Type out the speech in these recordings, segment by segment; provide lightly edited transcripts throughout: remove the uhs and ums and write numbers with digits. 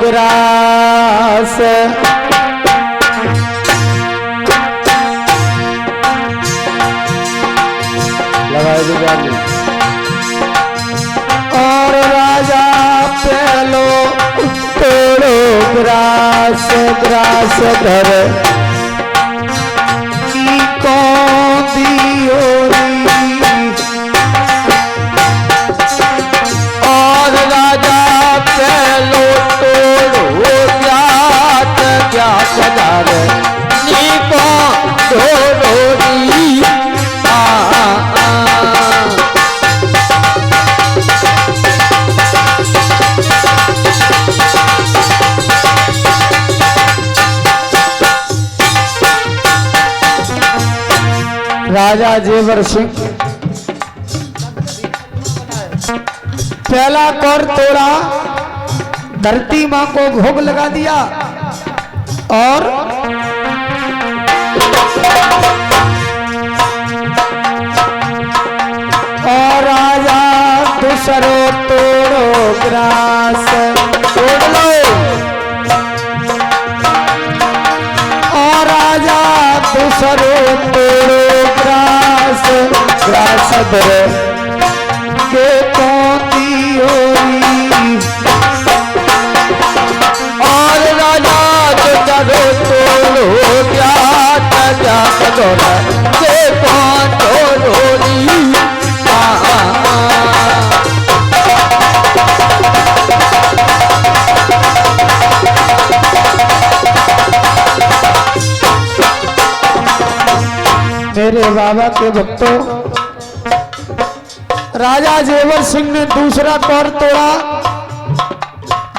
Grass. और राजा पहलो तोड़ो ग्रास ग्रास धर की कौन दियोरी। और राजा पहलो तोड़ो ज्ञात ज्ञात धर की कौन दियोरी। राजा जेवर सिंह पहला कौर तोड़ा, धरती मां को भोग लगा दिया। और राजा दूसरो तोड़ो ग्रास तोड़ लो। और राजा दूसरो तोड़ो ग्रास ग्रास धर के कौन दियोरी। और राजा दूसरो तोड़ो ज्ञात ज्ञात धर के कौन दियोरी। मेरे बाबा के भक्तों, राजा जेवर सिंह ने दूसरा कौर तोड़ा,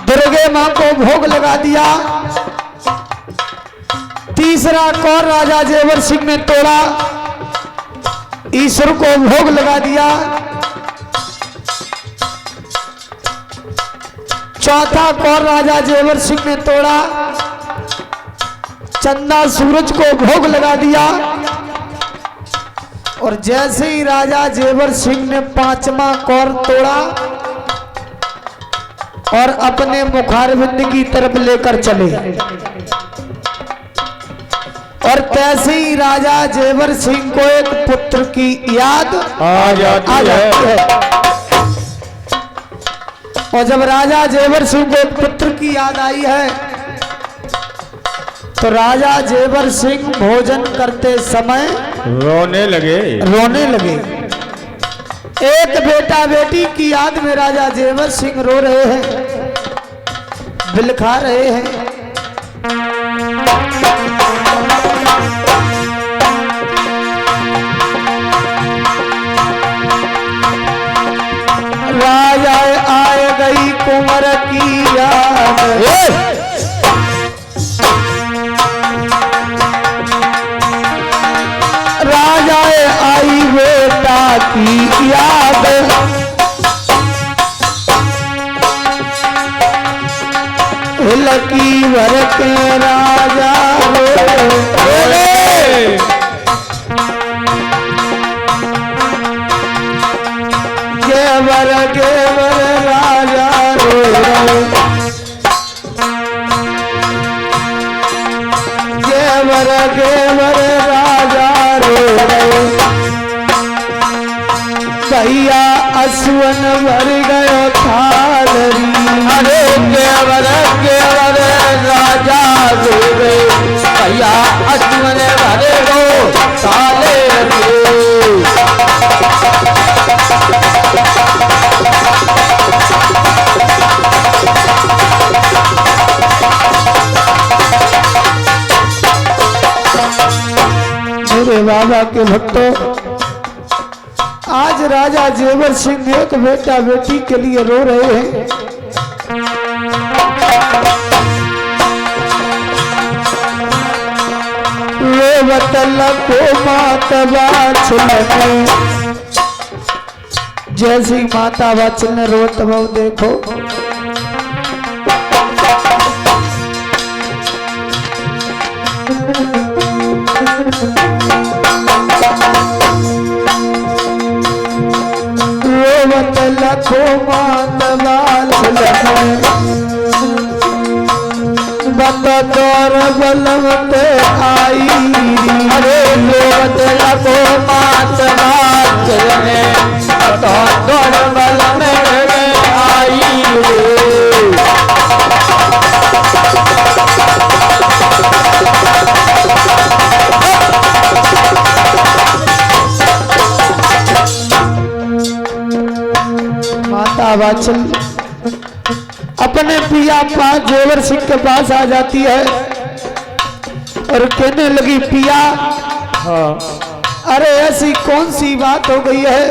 दुर्गे मां को भोग लगा दिया। तीसरा कौर राजा जेवर सिंह ने तोड़ा, ईश्वर को भोग लगा दिया। चौथा कौर राजा जेवर सिंह ने तोड़ा, चंदा सूरज को भोग लगा दिया। और जैसे ही राजा जेवर सिंह ने पांचवा कौर तोड़ा और अपने मुखारबिंद की तरफ लेकर चले, और तैसे ही राजा जेवर सिंह को एक पुत्र की याद आ जाती है। और जब राजा जेवर सिंह को एक पुत्र की याद आई है तो राजा जेवर सिंह भोजन करते समय रोने लगे। एक बेटा बेटी की याद में राजा जेवर सिंह रो रहे हैं, बिलखा रहे हैं। राजा आए गई कुंवर की याद। राजा आई बेटा की याद। लकी भर के राजा गेवर गेवर राजा गेवर गेवर राजा भैया असवन भर गयो थालरी। अरे गेवर गेवर राजा रे भैया असवन भर गो थालरी। मेरे बाबा के भक्तों, आज राजा जेवर सिंह एक बेटा बेटी के लिए रो रहे हैं। वे बतल को माता वात्सल ने, जैसी माता वात्सल ने रोत भाव देखो। लखो मात वात्सल तो दौर बलम ते आई अरे लोट लगो मात नाच रे तो दौर बलम आई माता वाचल अपने पिया पास जेवर सिंह के पास आ जाती है और कहने लगी पिया हाँ अरे ऐसी कौन सी बात हो गई है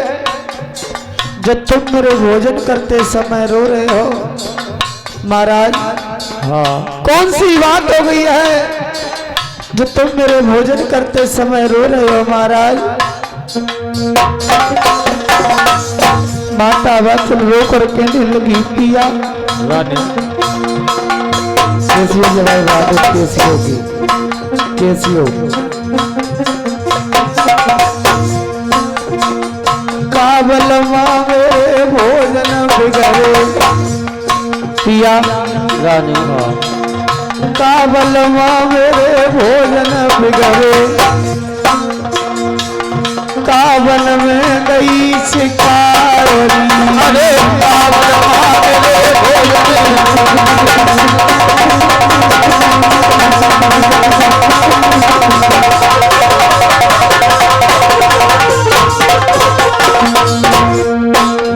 जब तुम मेरे भोजन करते समय रो रहे हो महाराज हाँ कौन सी बात हो गई है जो तुम मेरे भोजन करते समय रो रहे हो महाराज। माता वाचल रोकर कहने लगी पिया रानी कैसी जगह बात कैसी होगी कैसी होगी काबल मेरे भोजन बिगड़े पिया रानी काबल मेरे भोजन बिगड़े काबल में गई शिकारी अरे काबल मेरे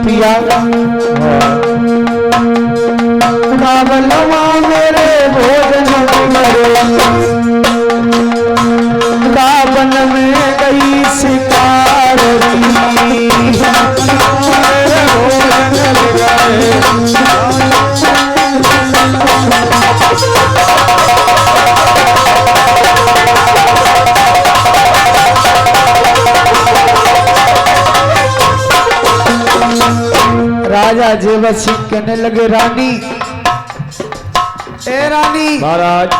पिया काबलवा मेरे भोजन बिगड़े काबल में गई शिकारी राजा जेवर सिंह कहने लगे रानी ए रानी महाराज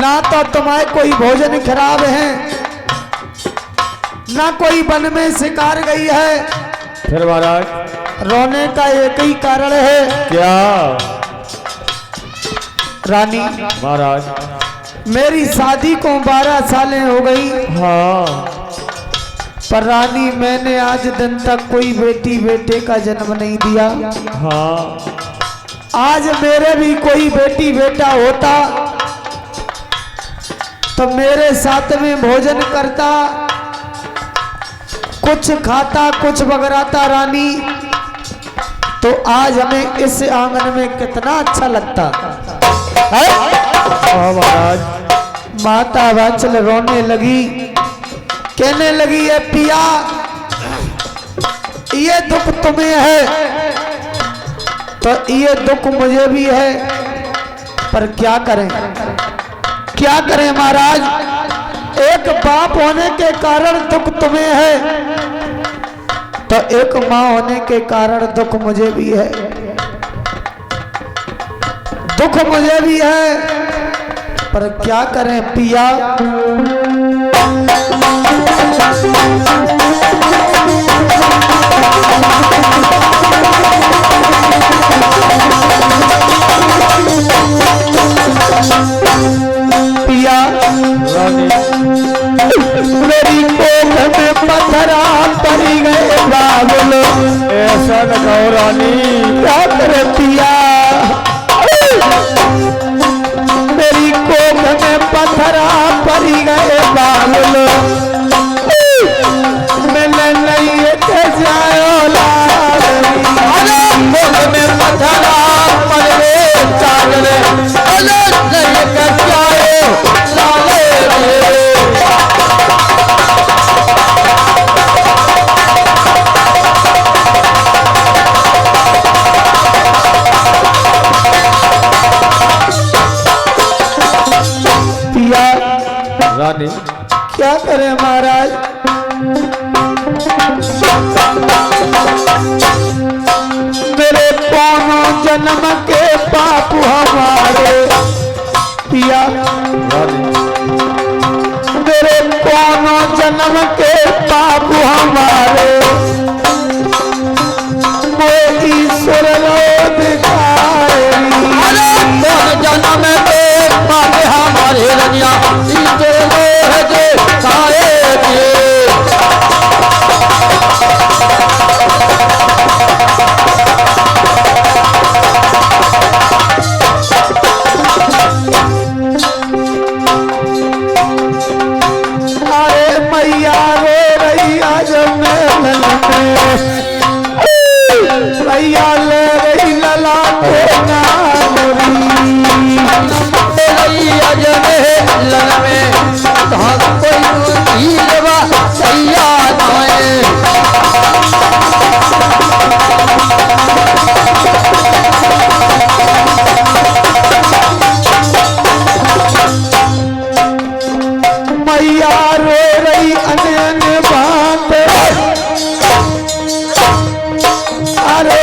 ना तो तुम्हारे कोई भोजन खराब है ना कोई वन में शिकार गई है फिर महाराज रोने का एक ही कारण है क्या रानी महाराज मेरी शादी को 12 सालें हो गई हाँ पर रानी मैंने आज दिन तक कोई बेटी बेटे का जन्म नहीं दिया हाँ आज मेरे भी कोई बेटी बेटा होता तो मेरे साथ में भोजन करता कुछ खाता कुछ बगराता रानी तो आज हमें इस आंगन में कितना अच्छा लगता है महाराज। माता वाचल रोने लगी कहने लगी है पिया ये दुख तुम्हें है तो ये दुख मुझे भी है पर क्या करें महाराज एक बाप होने के कारण दुख तुम्हें है तो एक माँ होने के कारण दुख मुझे भी है पर क्या करें पिया पिया मेरी कोख में पत्थरा पड़ी गए बाबुल ऐसा न कहो रानी क्या करे पिया मेरी कोख में पत्थरा पड़ी गए बाबुल मैंने नहीं जाओ कोख में पत्थरा पड़े चादरे नहीं रानी क्या करें महाराज मेरे कौनों जन्म के पाप हमारे पिया मेरे कौनों जन्म के पाप हमारे वो ईश्वर लो दिखाए जन्म के भैया ले रही लला के मैया रो रही अन्य बात अरे